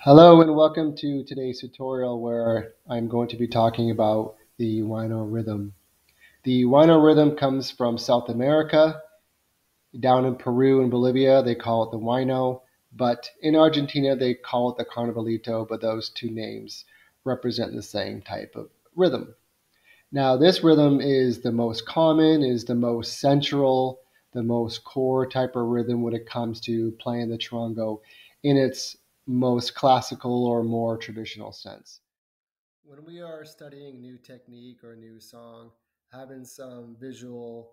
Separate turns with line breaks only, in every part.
Hello and welcome to today's tutorial where I'm going to be talking about the Huayno rhythm. The Huayno rhythm comes from South America. Down in Peru and Bolivia they call it the Huayno, but in Argentina they call it the Carnavalito, but those two names represent the same type of rhythm. Now this rhythm is the most common, is the most central, the most core type of rhythm when it comes to playing the charango in its most classical or more traditional sense. When we are studying new technique or a new song, having some visual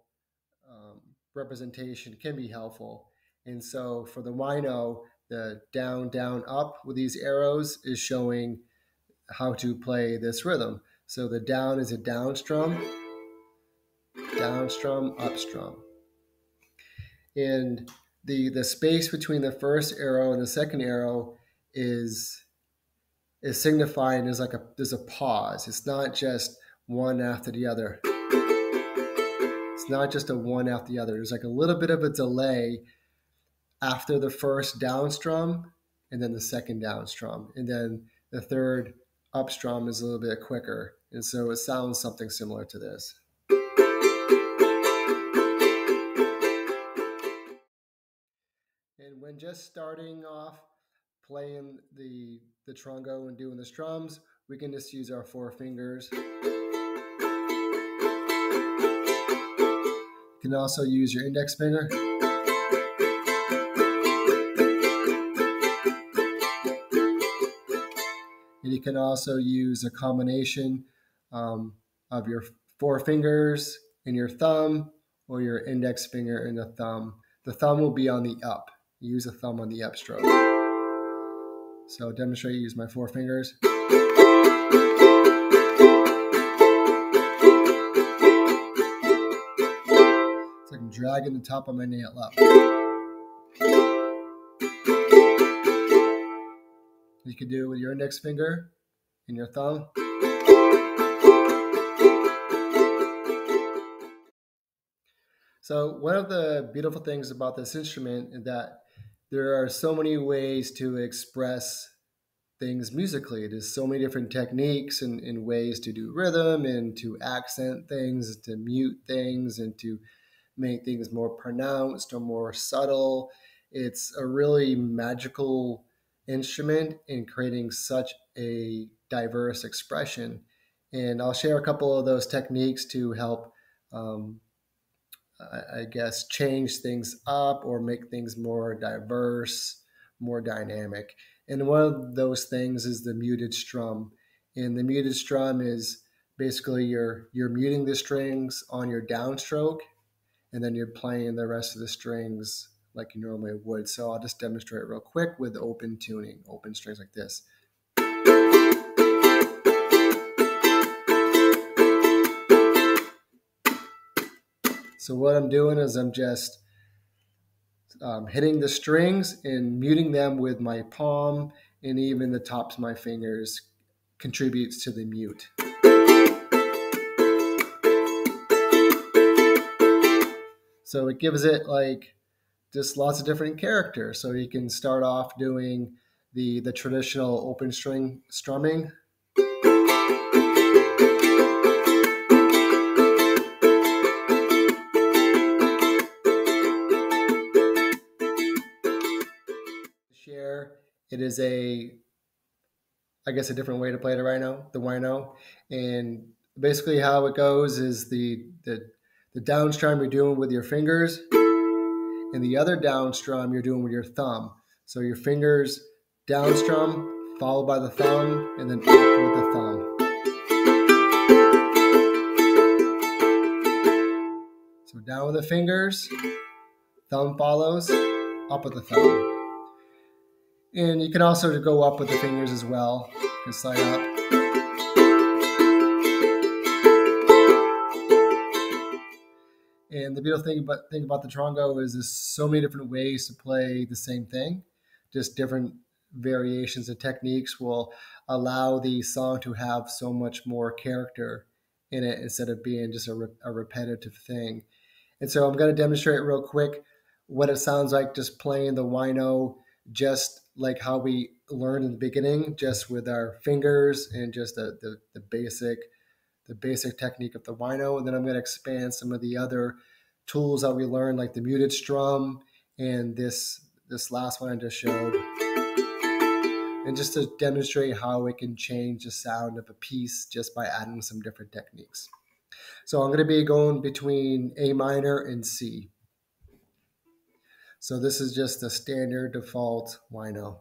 um, representation can be helpful. And so for the Huayno, the down, down, up with these arrows is showing how to play this rhythm. So the down is a down strum, up strum. And the space between the first arrow and the second arrow is signifying there's a pause. It's not just one after the other. It's not just a one after the other. There's like a little bit of a delay after the first down strum and then the second down strum. And then the third up strum is a little bit quicker. And so it sounds something similar to this. And when just starting off playing the charango and doing the strums, we can just use our four fingers. You can also use your index finger. And you can also use a combination of your four fingers and your thumb, or your index finger and the thumb. The thumb will be on the up. Use the thumb on the upstroke. So I'll demonstrate, use my four fingers. It's like I'm dragging the top of my nail up. You can do it with your index finger and your thumb. So one of the beautiful things about this instrument is that there are so many ways to express things musically. There's so many different techniques and ways to do rhythm and to accent things, to mute things, and to make things more pronounced or more subtle. It's a really magical instrument in creating such a diverse expression. And I'll share a couple of those techniques to help I guess, change things up or make things more diverse, more dynamic. And one of those things is the muted strum. And the muted strum is basically you're muting the strings on your downstroke, and then you're playing the rest of the strings like you normally would. So I'll just demonstrate real quick with open tuning, open strings like this. So what I'm doing is I'm just hitting the strings and muting them with my palm, and even the tops of my fingers contributes to the mute. So it gives it like just lots of different characters. So you can start off doing the traditional open string strumming. It is I guess a different way to play the Huayno. And basically how it goes is the down strum you're doing with your fingers, and the other down strum you're doing with your thumb. So your fingers down strum, followed by the thumb, and then up with the thumb. So down with the fingers, thumb follows, up with the thumb. And you can also go up with the fingers as well. You can slide up. And the beautiful thing about the charango is there's so many different ways to play the same thing. Just different variations and techniques will allow the song to have so much more character in it instead of being just a repetitive thing. And so I'm going to demonstrate real quick what it sounds like just playing the Huayno just like how we learned in the beginning, just with our fingers and just the basic technique of the Huayno. And then I'm going to expand some of the other tools that we learned, like the muted strum and this last one I just showed, and just to demonstrate how it can change the sound of a piece just by adding some different techniques. So I'm going to be going between A minor and C. So this is just the standard default Huayno.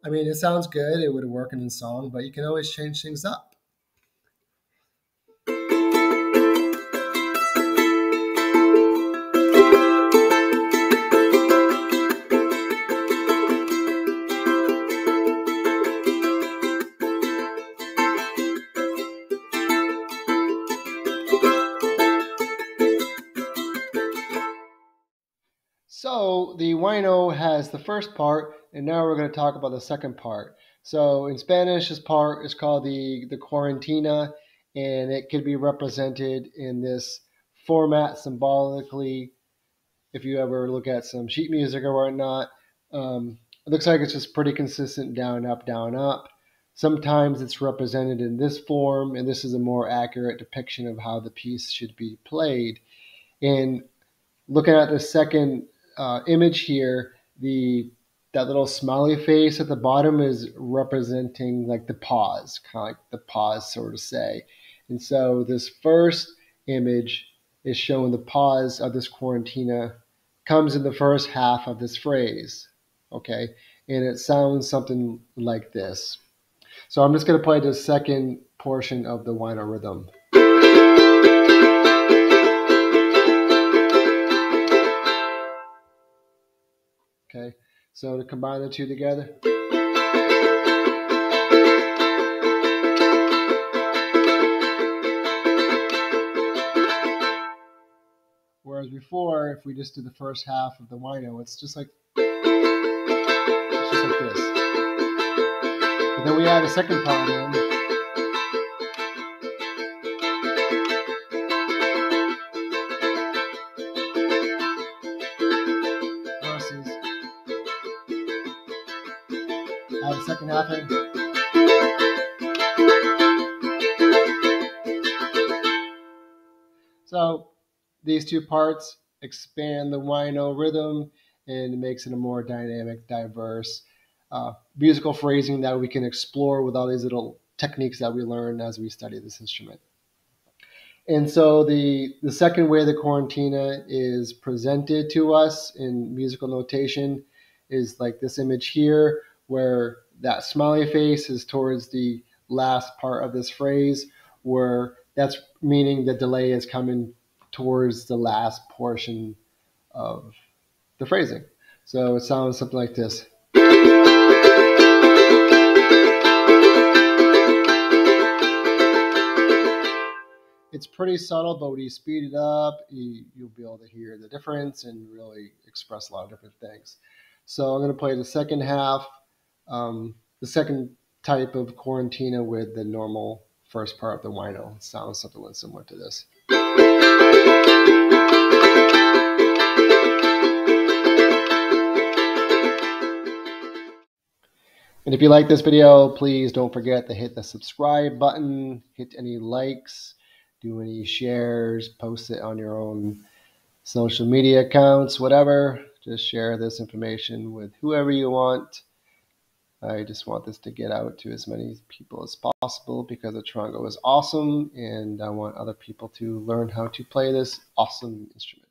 I mean, it sounds good. It would work in a song, but you can always change things up. So the Huayno has the first part, and now we're going to talk about the second part. So in Spanish, this part is called the cuarentena, and it could be represented in this format symbolically. If you ever look at some sheet music or whatnot, it looks like it's just pretty consistent down, up, down, up. Sometimes it's represented in this form, and this is a more accurate depiction of how the piece should be played. And looking at the second image here, that little smiley face at the bottom is representing like the pause, kind of like the pause, so to say. And so this first image is showing the pause of this cuarentena comes in the first half of this phrase, okay? And it sounds something like this. So I'm just going to play the second portion of the Huayno rhythm. Okay, so to combine the two together. Whereas before, if we just do the first half of the Huayno, it's just like this. But then we add a second part in. Versus add a second half in. So these two parts expand the Huayno rhythm and it makes it a more dynamic, diverse musical phrasing that we can explore with all these little techniques that we learn as we study this instrument. And so the second way the cuarentena is presented to us in musical notation is like this image here, where that smiley face is towards the last part of this phrase, where that's meaning the delay is coming towards the last portion of the phrasing. So it sounds something like this. It's pretty subtle, but when you speed it up, you'll be able to hear the difference and really express a lot of different things. So I'm going to play the second half, the second type of cuarentena with the normal first part of the Huayno. It sounds something similar to this. And if you like this video, please don't forget to hit the subscribe button, hit any likes, do any shares, post it on your own social media accounts, whatever. Just share this information with whoever you want. I just want this to get out to as many people as possible because the Charango is awesome and I want other people to learn how to play this awesome instrument.